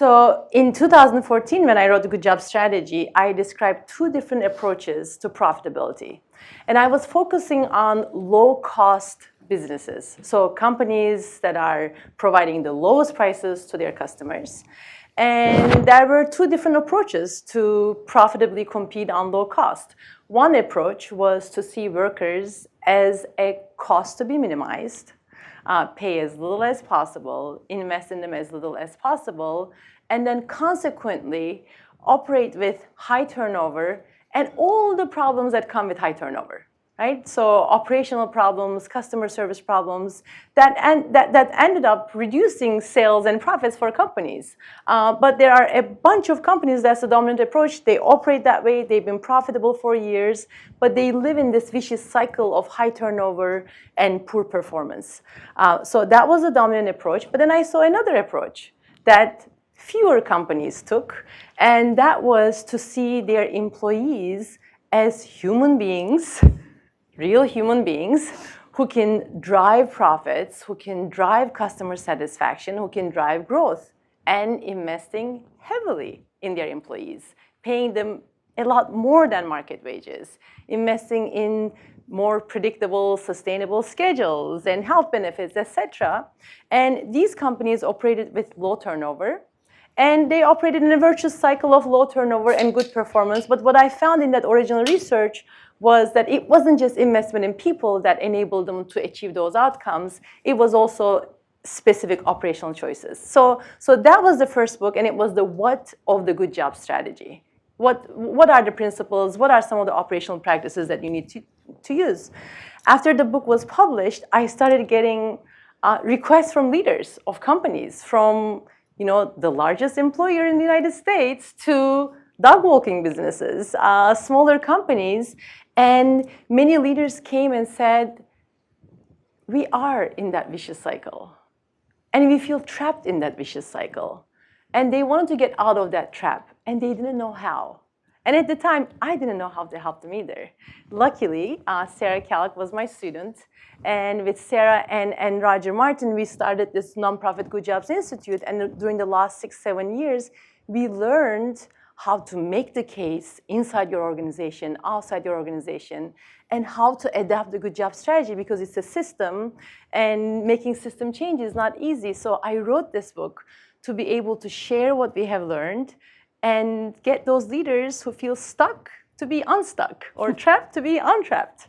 So in 2014, when I wrote the Good Job Strategy, I described two different approaches to profitability. And I was focusing on low-cost businesses, so companies that are providing the lowest prices to their customers. And there were two different approaches to profitably compete on low cost. One approach was to see workers as a cost to be minimized, pay as little as possible, invest in them as little as possible, and then consequently operate with high turnover and all the problems that come with high turnover. Right? So operational problems, customer service problems, that ended up reducing sales and profits for companies. But there are a bunch of companies that's the dominant approach. They operate that way. They've been profitable for years, but they live in this vicious cycle of high turnover and poor performance. So that was the dominant approach. But then I saw another approach that fewer companies took, and that was to see their employees as human beings, real human beings who can drive profits, who can drive customer satisfaction, who can drive growth, and investing heavily in their employees, paying them a lot more than market wages, investing in more predictable, sustainable schedules and health benefits, etc. And these companies operated with low turnover, and they operated in a virtuous cycle of low turnover and good performance. But what I found in that original research was that it wasn't just investment in people that enabled them to achieve those outcomes. It was also specific operational choices. So that was the first book, and it was the what of the Good Job Strategy. What are the principles? What are some of the operational practices that you need to use? After the book was published, I started getting requests from leaders of companies, from the largest employer in the United States to dog walking businesses, smaller companies. And many leaders came and said, we are in that vicious cycle. And we feel trapped in that vicious cycle. And they wanted to get out of that trap, and they didn't know how. And at the time, I didn't know how to help them either. Luckily, Sarah Kalak was my student. And with Sarah and Roger Martin, we started this nonprofit Good Jobs Institute. And during the last 6-7 years, we learned how to make the case inside your organization, outside your organization, and how to adapt the Good Job Strategy, because it's a system, and making system change is not easy. So I wrote this book to be able to share what we have learned and get those leaders who feel stuck to be unstuck, or trapped to be untrapped.